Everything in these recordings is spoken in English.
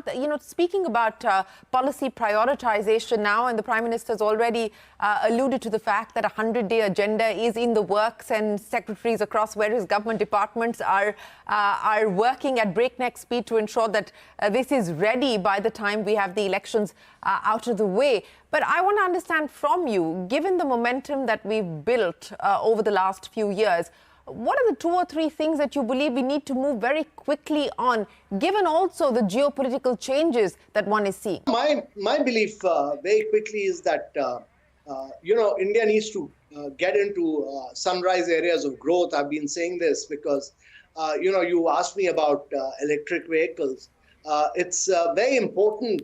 Kant, speaking about policy prioritization now, and the Prime Minister's already alluded to the fact that a 100-day agenda is in the works, and secretaries across various government departments are working at breakneck speed to ensure that this is ready by the time we have the elections out of the way. But I want to understand from you, given the momentum that we've built over the last few years, what are the 2 or 3 things that you believe we need to move very quickly on, given also the geopolitical changes that one is seeing? My belief very quickly is that, India needs to get into sunrise areas of growth. I've been saying this because, you asked me about electric vehicles. It's very important.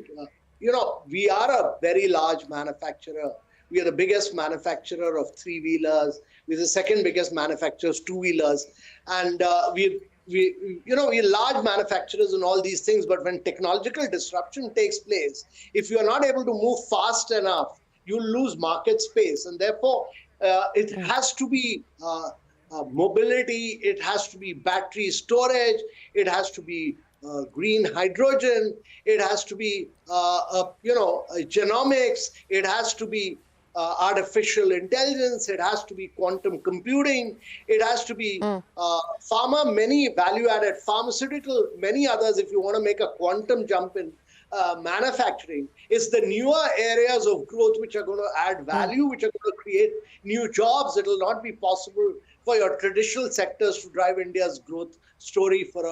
We are a very large manufacturer. We are the biggest manufacturer of 3-wheelers. We're the second biggest manufacturer of 2-wheelers. And we're large manufacturers in all these things. But when technological disruption takes place, if you're not able to move fast enough, you lose market space. And therefore, it has to be mobility. It has to be battery storage. It has to be green hydrogen. It has to be, genomics. It has to be artificial intelligence. It has to be quantum computing. It has to be pharma, many value-added pharmaceutical, many others. If you want to make a quantum jump in manufacturing, it's the newer areas of growth which are going to add value, which are going to create new jobs. It will not be possible for your traditional sectors to drive India's growth story for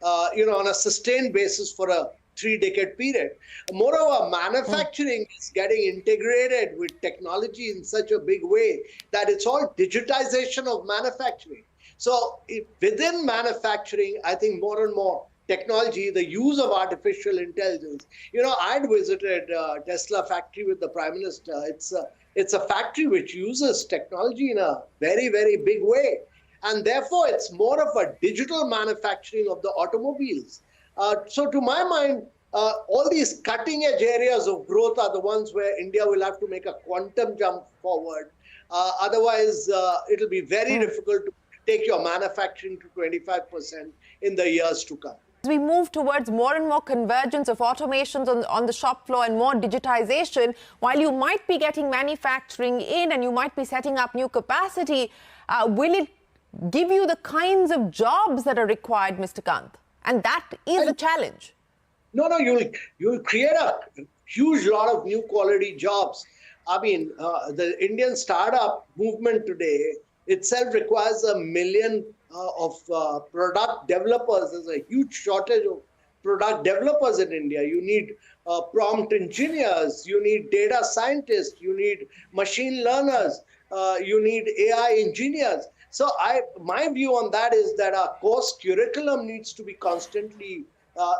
on a sustained basis for a 3-decade period. Moreover, manufacturing is getting integrated with technology in such a big way that it's all digitization of manufacturing. So within manufacturing, I think more and more technology, the use of artificial intelligence. I'd visited Tesla factory with the Prime Minister. It's a factory which uses technology in a very, very big way. And therefore, it's more of a digital manufacturing of the automobiles. So to my mind, all these cutting-edge areas of growth are the ones where India will have to make a quantum jump forward. Otherwise, it'll be very difficult to take your manufacturing to 25% in the years to come. As we move towards more and more convergence of automations on the shop floor and more digitization, while you might be getting manufacturing in and you might be setting up new capacity, will it give you the kinds of jobs that are required, Mr. Kant? And that is a challenge. No, you'll create a huge lot of new quality jobs. I mean, the Indian startup movement today itself requires 1 million of product developers. There's a huge shortage of product developers in India. You need prompt engineers, you need data scientists, you need machine learners, you need AI engineers. So my view on that is that our course curriculum needs to be constantly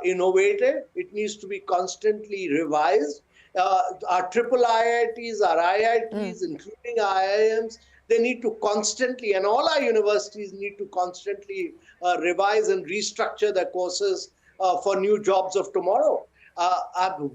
innovated. It needs to be constantly revised. Our triple IITs, our IITs, including IIMs, they need to constantly, and all our universities need to constantly revise and restructure their courses for new jobs of tomorrow.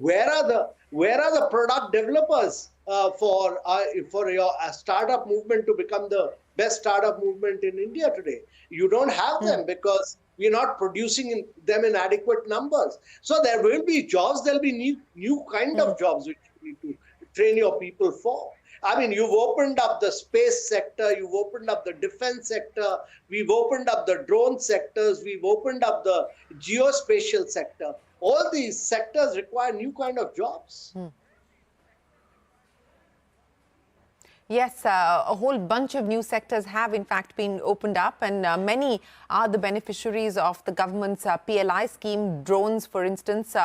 Where are the product developers for your startup movement to become the best startup movement in India today? You don't have them because we're not producing them in adequate numbers. So there will be jobs, there'll be new kind of jobs which you need to train your people for. I mean, you've opened up the space sector, you've opened up the defense sector, we've opened up the drone sectors, we've opened up the geospatial sector. All these sectors require new kind of jobs. Yes, a whole bunch of new sectors have in fact been opened up, and many are the beneficiaries of the government's PLI scheme, drones for instance.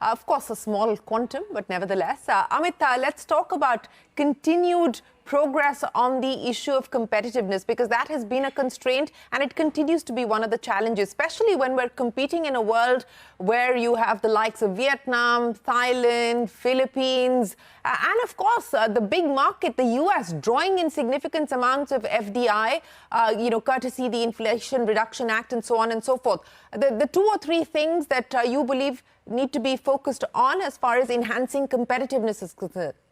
Of course, a small quantum, but nevertheless. Amit, let's talk about continued progress on the issue of competitiveness, because that has been a constraint and it continues to be one of the challenges, especially when we're competing in a world where you have the likes of Vietnam, Thailand, Philippines, and of course, the big market, the US, drawing in significant amounts of FDI, courtesy the Inflation Reduction Act and so on and so forth. The 2 or 3 things that you believe need to be focused on as far as enhancing competitiveness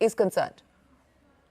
is concerned?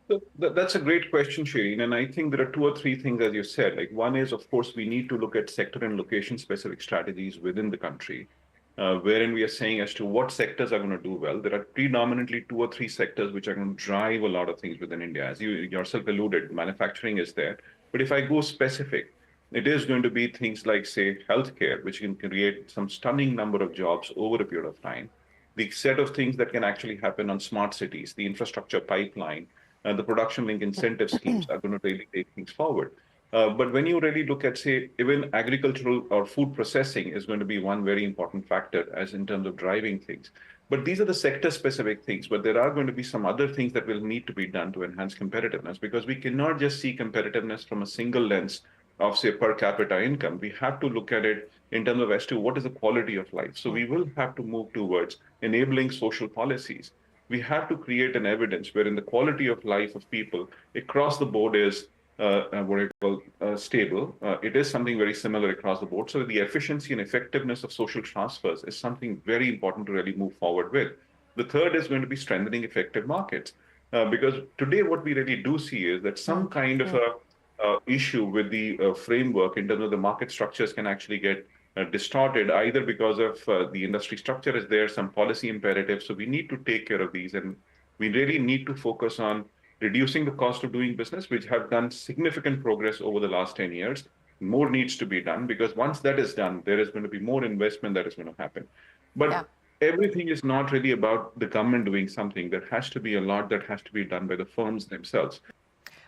So that's a great question, Shireen. And I think there are 2 or 3 things, as you said. Like, one is, of course, we need to look at sector and location specific strategies within the country. wherein we are saying as to what sectors are going to do well. There are predominantly 2 or 3 sectors which are going to drive a lot of things within India. As you yourself alluded, manufacturing is there. But if I go specific, it is going to be things like, say, healthcare, which can create some stunning number of jobs over a period of time. The set of things that can actually happen on smart cities, the infrastructure pipeline, the production link incentive schemes are going to really take things forward. But when you really look at, say, even agricultural or food processing is going to be one very important factor as in terms of driving things. But these are the sector-specific things, but there are going to be some other things that will need to be done to enhance competitiveness, because we cannot just see competitiveness from a single lens of, say, per capita income. We have to look at it in terms of as to what is the quality of life. So we will have to move towards enabling social policies. We have to create an evidence wherein the quality of life of people across the board is what I call stable. It is something very similar across the board. So the efficiency and effectiveness of social transfers is something very important to really move forward with. The third is going to be strengthening effective markets. Because today what we really do see is that some kind of a issue with the framework in terms of the market structures can actually get distorted, either because of the industry structure is there, some policy imperatives. So we need to take care of these, and we really need to focus on reducing the cost of doing business, which have done significant progress over the last 10 years. More needs to be done, because once that is done, there is going to be more investment that is going to happen. But everything is not really about the government doing something. There has to be a lot that has to be done by the firms themselves.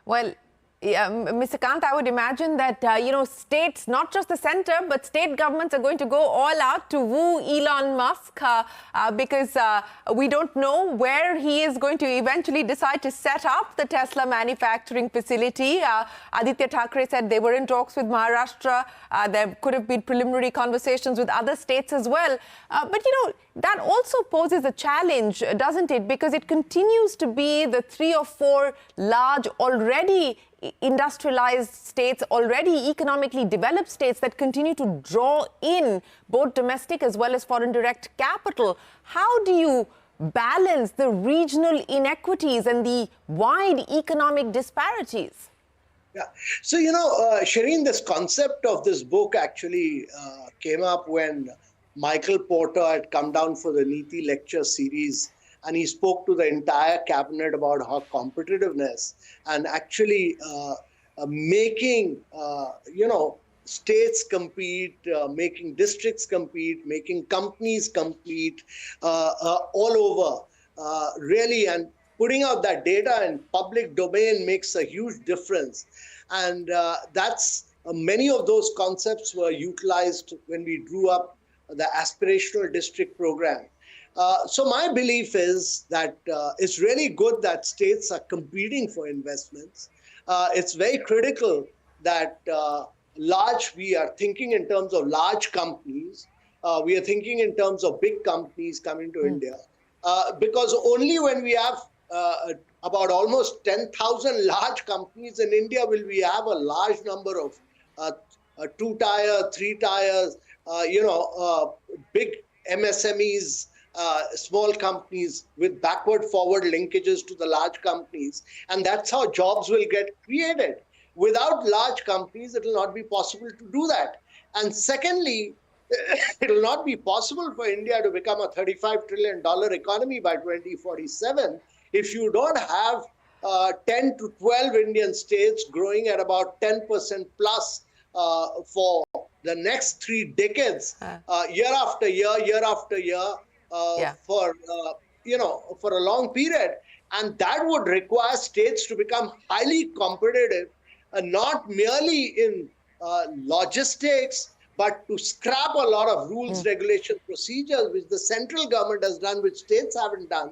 Well, Mr. Kant, I would imagine that, states, not just the center, but state governments are going to go all out to woo Elon Musk because we don't know where he is going to eventually decide to set up the Tesla manufacturing facility. Aditya Thackeray said they were in talks with Maharashtra. There could have been preliminary conversations with other states as well. But, that also poses a challenge, doesn't it? Because it continues to be the 3 or 4 large already industrialized states, already economically developed states that continue to draw in both domestic as well as foreign direct capital. How do you balance the regional inequities and the wide economic disparities? Yeah. So, Shireen, this concept of this book actually came up when Michael Porter had come down for the NITI lecture series, and he spoke to the entire cabinet about how competitiveness and actually making, states compete, making districts compete, making companies compete all over, really, and putting out that data in public domain makes a huge difference. And many of those concepts were utilized when we drew up the aspirational district program. So my belief is that it's really good that states are competing for investments. It's very critical that we are thinking in terms of large companies. We are thinking in terms of big companies coming to India. Because only when we have about almost 10,000 large companies in India will we have a large number of 2-tier, 3-tiers, big MSMEs, small companies with backward-forward linkages to the large companies. And that's how jobs will get created. Without large companies, it will not be possible to do that. And secondly, it will not be possible for India to become a $35 trillion economy by 2047 if you don't have 10 to 12 Indian states growing at about 10% plus for the next 3 decades, year after year, for a long period. And that would require states to become highly competitive, not merely in logistics, but to scrap a lot of rules, regulations, procedures, which the central government has done, which states haven't done,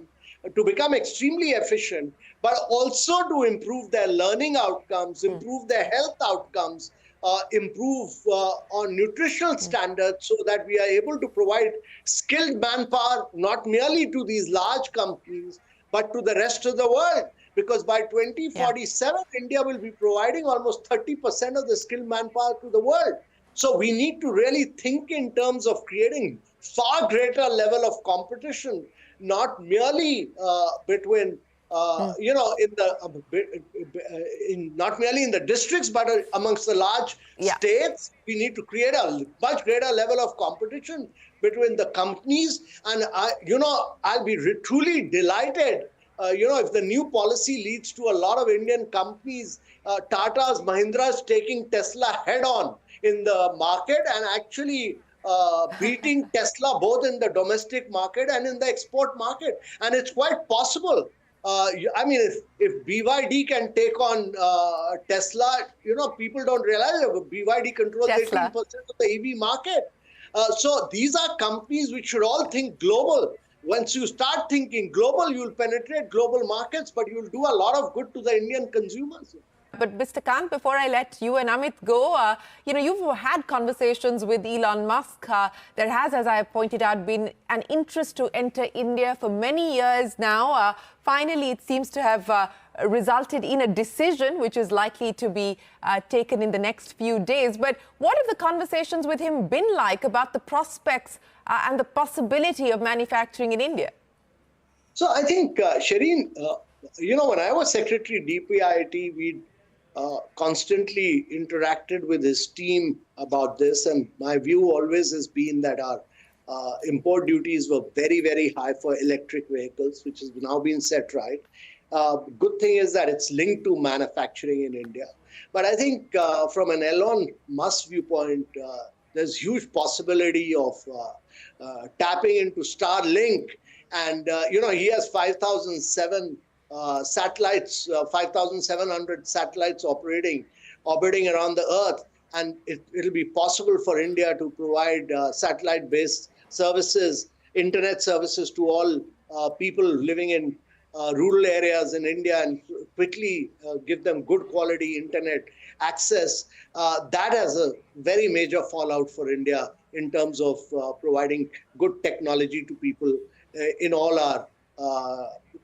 to become extremely efficient, but also to improve their learning outcomes, improve their health outcomes, improve on nutritional standards so that we are able to provide skilled manpower, not merely to these large companies, but to the rest of the world. Because by 2047, India will be providing almost 30% of the skilled manpower to the world. So we need to really think in terms of creating far greater level of competition, not merely between in not merely in the districts, but amongst the large states. We need to create a much greater level of competition between the companies. And I'll be truly delighted, if the new policy leads to a lot of Indian companies, Tata's, Mahindras taking Tesla head on in the market and actually beating Tesla both in the domestic market and in the export market. And it's quite possible. If BYD can take on Tesla, people don't realize that BYD controls 18% of the EV market. So these are companies which should all think global. Once you start thinking global, you'll penetrate global markets, but you'll do a lot of good to the Indian consumers. But Mr. Kant, before I let you and Amit go, you've had conversations with Elon Musk. There has, as I pointed out, been an interest to enter India for many years now. Finally, it seems to have resulted in a decision which is likely to be taken in the next few days. But what have the conversations with him been like about the prospects and the possibility of manufacturing in India? So I think, Shireen, when I was Secretary DPIIT, we constantly interacted with his team about this, and my view always has been that our import duties were very, very high for electric vehicles, which has now been set right. Good thing is that it's linked to manufacturing in India. But I think from an Elon Musk viewpoint, there's huge possibility of tapping into Starlink, and he has 5,007 satellites, 5,700 satellites orbiting around the Earth, and it'll be possible for India to provide satellite-based services, internet services to all people living in rural areas in India, and quickly give them good quality internet access. That has a very major fallout for India in terms of providing good technology to people in all our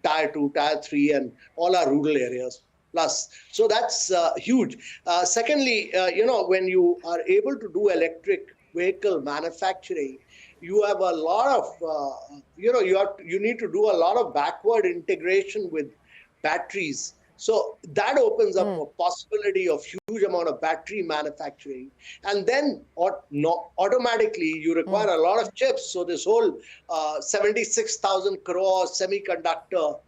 Tier 2, Tier 3, and all our rural areas plus. So that's huge. Secondly, when you are able to do electric vehicle manufacturing, you have a lot of, you need to do a lot of backward integration with batteries. So that opens up a possibility of huge amount of battery manufacturing. And then automatically you require a lot of chips. So this whole 76,000 crore semiconductor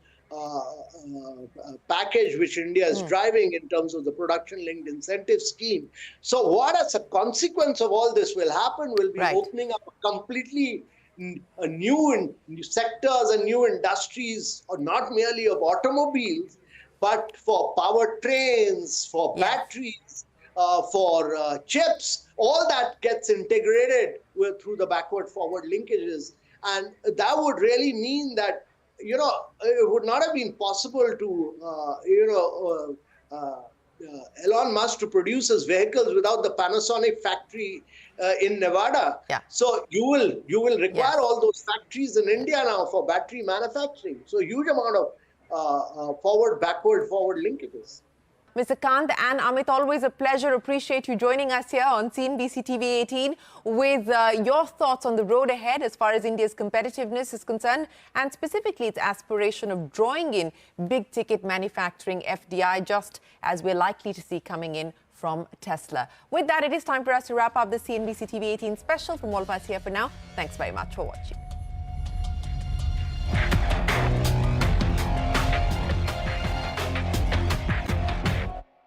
package which India is driving in terms of the production-linked incentive scheme. So what as a consequence of all this will happen will be opening up a completely new sectors and new industries, or not merely of automobiles, but for powertrains, for batteries, for chips. All that gets integrated through the backward-forward linkages. And that would really mean that, it would not have been possible to, Elon Musk to produce his vehicles without the Panasonic factory in Nevada. So you will require all those factories in India now for battery manufacturing. So huge amount of backward, forward linkages. Mr. Kant and Amit, always a pleasure. Appreciate you joining us here on CNBC TV18 with your thoughts on the road ahead as far as India's competitiveness is concerned, and specifically its aspiration of drawing in big-ticket manufacturing FDI, just as we're likely to see coming in from Tesla. With that, it is time for us to wrap up the CNBC TV18 special. From all of us here for now, thanks very much for watching.